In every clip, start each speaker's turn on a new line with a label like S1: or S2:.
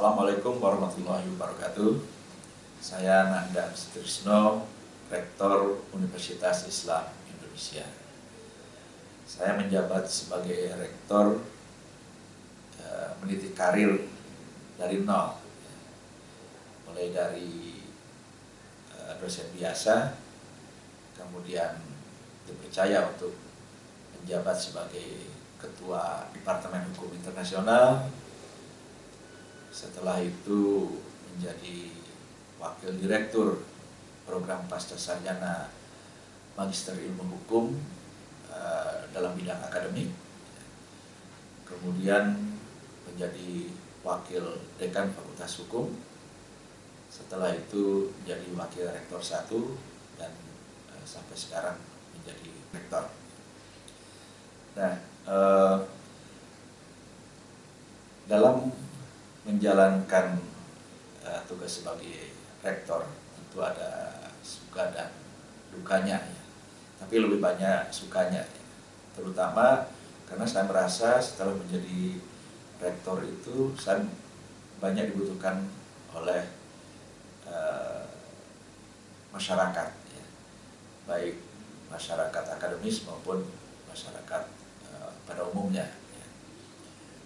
S1: Assalamualaikum warahmatullahi wabarakatuh. Saya Nanda Sutrisno, Rektor Universitas Islam Indonesia. Saya menjabat sebagai Rektor meniti karir dari nol, mulai dari dosen biasa, kemudian dipercaya untuk menjabat sebagai Ketua Departemen Hukum Internasional. Setelah itu menjadi Wakil Direktur Program Pasca Sarjana Magister Ilmu Hukum dalam bidang akademik. Kemudian menjadi Wakil Dekan Fakultas Hukum. Setelah itu menjadi Wakil Rektor 1 dan sampai sekarang menjadi Rektor. Nah, dalam menjalankan tugas sebagai rektor tentu ada suka dan dukanya, ya. Tapi lebih banyak sukanya, ya. Terutama karena saya merasa setelah menjadi rektor itu saya banyak dibutuhkan oleh masyarakat, ya. Baik masyarakat akademis maupun masyarakat pada umumnya, ya.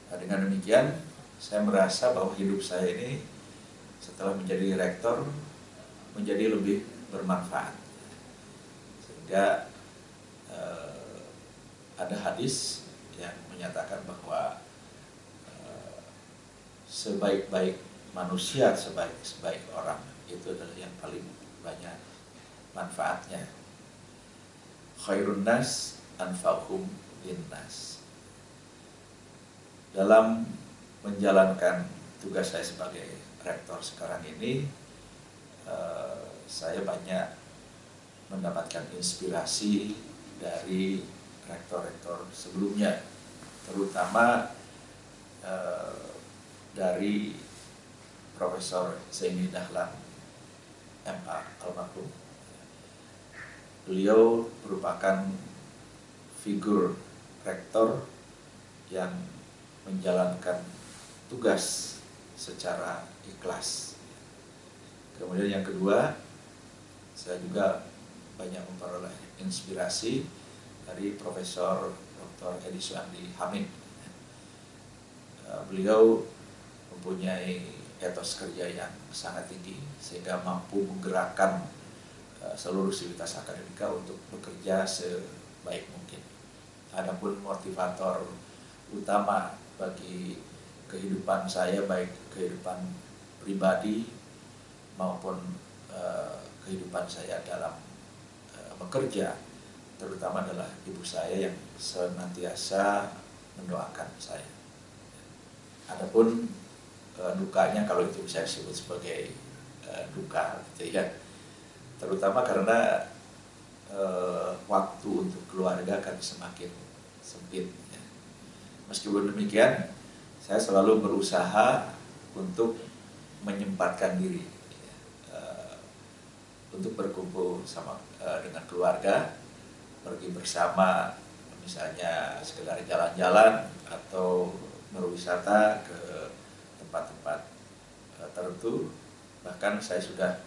S1: Nah, dengan demikian saya merasa bahwa hidup saya ini setelah menjadi rektor menjadi lebih bermanfaat, sehingga ada hadis yang menyatakan bahwa sebaik-baik manusia, sebaik-baik orang itu adalah yang paling banyak manfaatnya. Khairun nas anfa'uhum linnas. Dalam menjalankan tugas saya sebagai rektor sekarang ini, saya banyak mendapatkan inspirasi dari rektor-rektor sebelumnya, terutama dari Profesor Zaini Dahlan MA almarhum. Beliau merupakan figur rektor yang menjalankan tugas secara ikhlas. Kemudian yang kedua, saya juga banyak memperoleh inspirasi dari Profesor Dr. Edi Suhandi Hamid. Beliau mempunyai etos kerja yang sangat tinggi sehingga mampu menggerakkan seluruh sivitas akademika untuk bekerja sebaik mungkin. Adapun motivator utama bagi kehidupan saya, baik kehidupan pribadi maupun kehidupan saya dalam bekerja, terutama adalah ibu saya yang senantiasa mendoakan saya. Adapun dukanya, kalau itu bisa disebut sebagai duka, gitu ya, terutama karena waktu untuk keluarga kan semakin sempit, ya. Meskipun demikian, saya selalu berusaha untuk menyempatkan diri, untuk berkumpul dengan keluarga, pergi bersama, misalnya sekedar jalan-jalan atau berwisata ke tempat-tempat tertentu. Bahkan saya sudah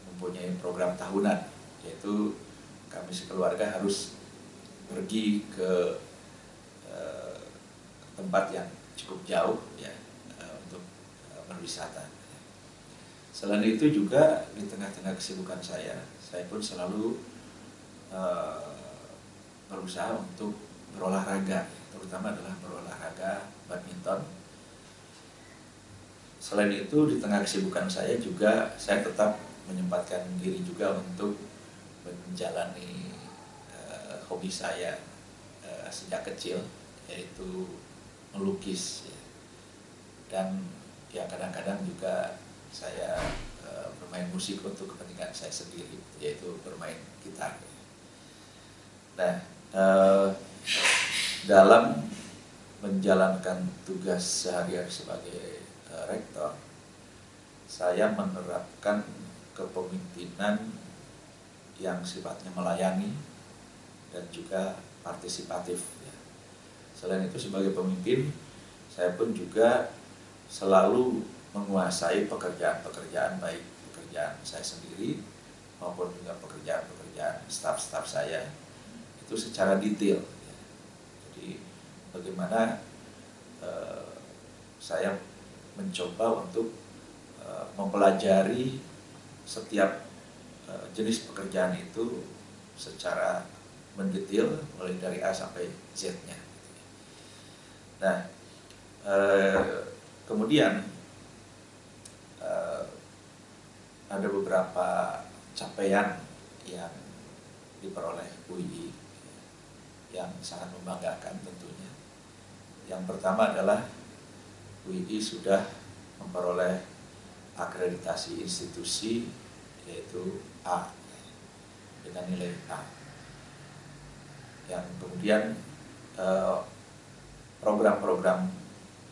S1: mempunyai program tahunan, yaitu kami sekeluarga harus pergi ke tempat yang cukup jauh, ya, untuk berwisata. Selain itu juga di tengah-tengah kesibukan saya pun selalu berusaha untuk berolahraga, terutama adalah berolahraga badminton. Selain itu di tengah kesibukan saya juga saya tetap menyempatkan diri juga untuk menjalani hobi saya sejak kecil, yaitu melukis, ya. Dan ya kadang-kadang juga saya bermain musik untuk kepentingan saya sendiri, yaitu bermain gitar. Nah, dalam menjalankan tugas sehari-hari sebagai rektor, saya menerapkan kepemimpinan yang sifatnya melayani dan juga partisipatif, ya. Selain itu sebagai pemimpin, saya pun juga selalu menguasai pekerjaan-pekerjaan, baik pekerjaan saya sendiri maupun juga pekerjaan-pekerjaan staf-staf saya itu secara detail. Jadi bagaimana saya mencoba untuk mempelajari setiap jenis pekerjaan itu secara mendetail mulai dari A sampai Z-nya. Nah, kemudian ada beberapa capaian yang diperoleh UII yang sangat membanggakan tentunya. Yang pertama adalah UII sudah memperoleh akreditasi institusi yaitu A dengan nilai A. Yang kemudian program-program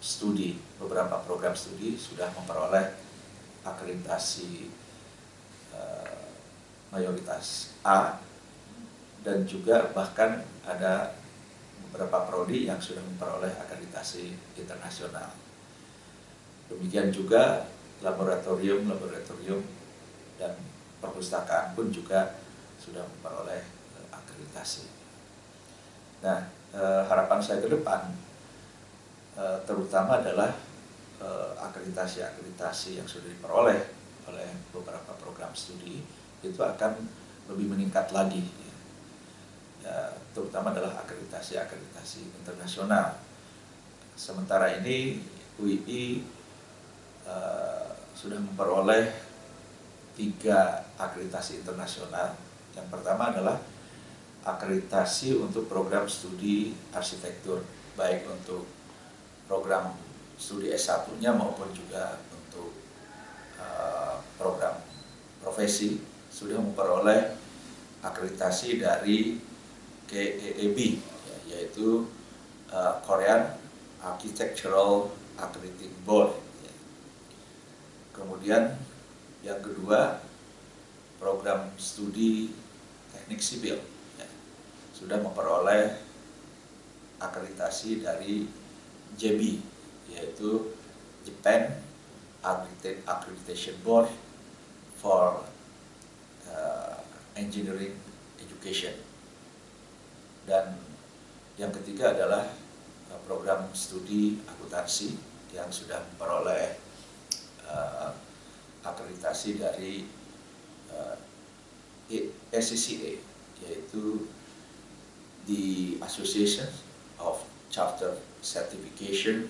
S1: studi, beberapa program studi sudah memperoleh akreditasi mayoritas A, dan juga bahkan ada beberapa prodi yang sudah memperoleh akreditasi internasional. Demikian juga laboratorium dan perpustakaan pun juga sudah memperoleh akreditasi. Nah, harapan saya ke depan terutama adalah akreditasi-akreditasi yang sudah diperoleh oleh beberapa program studi itu akan lebih meningkat lagi, ya, terutama adalah akreditasi internasional. Sementara ini UII sudah memperoleh 3 akreditasi internasional. Yang pertama adalah akreditasi untuk program studi arsitektur, baik untuk program studi S1-nya maupun juga untuk program profesi, sudah memperoleh akreditasi dari KEAB, yaitu Korean Architectural Accrediting Board. Kemudian yang kedua, program studi teknik sipil sudah memperoleh akreditasi dari JEBI, yaitu Japan Accreditation Board for Engineering Education. Dan yang ketiga adalah program studi akuntansi yang sudah memperoleh akreditasi dari SCCA, yaitu the Association of Chartered Certification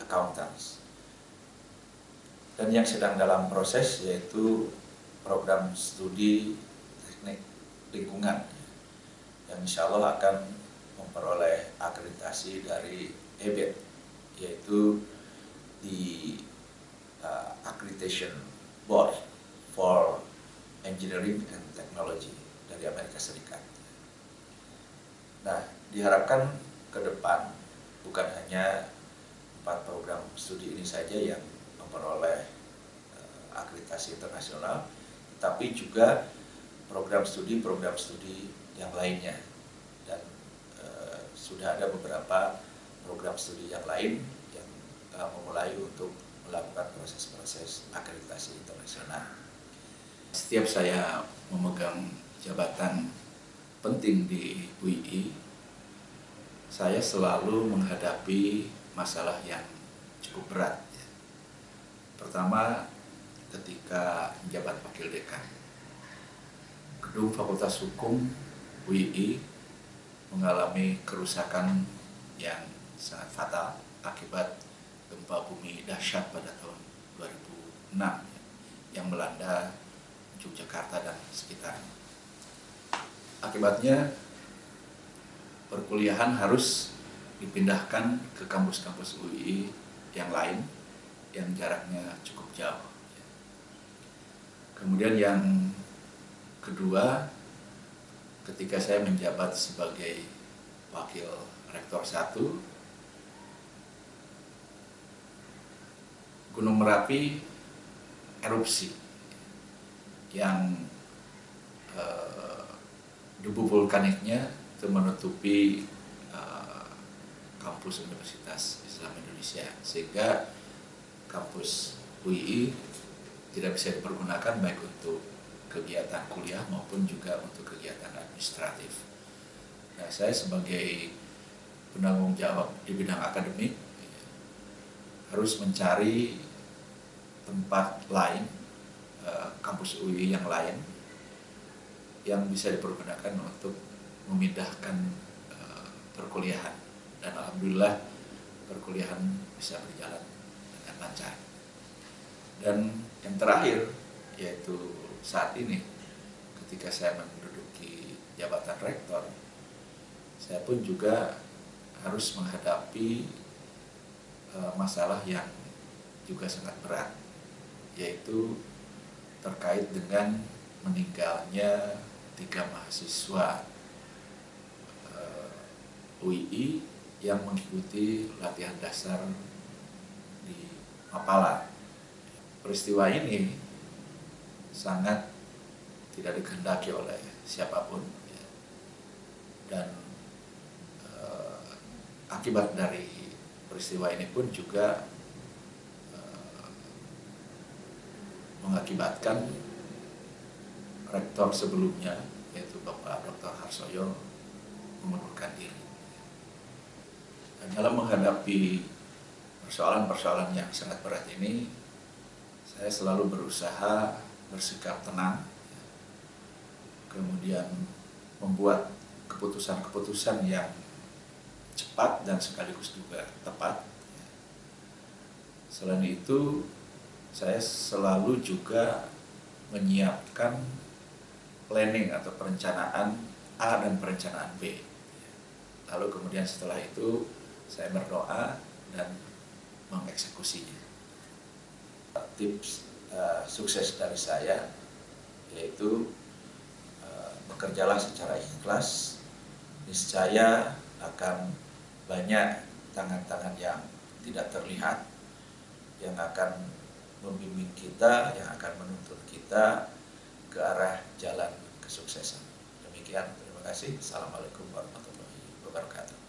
S1: Accountants. Dan yang sedang dalam proses yaitu program studi teknik lingkungan yang insya Allah akan memperoleh akreditasi dari EBET, yaitu the Accreditation Board for Engineering and Technology dari Amerika Serikat. Nah, diharapkan ke depan bukan hanya 4 program studi ini saja yang memperoleh akreditasi internasional, tapi juga program studi yang lainnya. Dan sudah ada beberapa program studi yang lain yang memulai untuk melakukan proses-proses akreditasi internasional. Setiap saya memegang jabatan penting di UII, saya selalu menghadapi masalah yang cukup berat. Pertama, ketika menjabat wakil dekan, gedung Fakultas Hukum UII mengalami kerusakan yang sangat fatal akibat gempa bumi dahsyat pada tahun 2006 yang melanda Yogyakarta dan sekitarnya. Akibatnya perkuliahan harus dipindahkan ke kampus-kampus UII yang lain yang jaraknya cukup jauh. Kemudian yang kedua, ketika saya menjabat sebagai wakil rektor 1, Gunung Merapi erupsi yang debu vulkaniknya itu menutupi kampus Universitas Islam Indonesia, sehingga kampus UII tidak bisa dipergunakan baik untuk kegiatan kuliah maupun juga untuk kegiatan administratif. Nah, saya sebagai penanggung jawab di bidang akademik harus mencari tempat lain, kampus UII yang lain yang bisa dipergunakan untuk memindahkan perkuliahan, dan alhamdulillah perkuliahan bisa berjalan dengan lancar. Dan yang terakhir yaitu saat ini ketika saya menduduki jabatan rektor, saya pun juga harus menghadapi masalah yang juga sangat berat, yaitu terkait dengan meninggalnya 3 mahasiswa UII yang mengikuti latihan dasar di Mapala. Peristiwa ini sangat tidak dikehendaki oleh siapapun, dan akibat dari peristiwa ini pun juga mengakibatkan rektor sebelumnya, yaitu Bapak Dr. Harsoyo, mengundurkan diri. Dan dalam menghadapi persoalan-persoalan yang sangat berat ini, saya selalu berusaha bersikap tenang, kemudian membuat keputusan-keputusan yang cepat dan sekaligus juga tepat. Selain itu, saya selalu juga menyiapkan planning atau perencanaan A dan perencanaan B. Lalu kemudian setelah itu saya berdoa dan mengeksekusinya. Tips sukses dari saya yaitu bekerjalah secara ikhlas, niscaya akan banyak tangan-tangan yang tidak terlihat yang akan membimbing kita, yang akan menuntun kita ke arah jalan kesuksesan. Demikian, terima kasih. Assalamualaikum warahmatullahi wabarakatuh.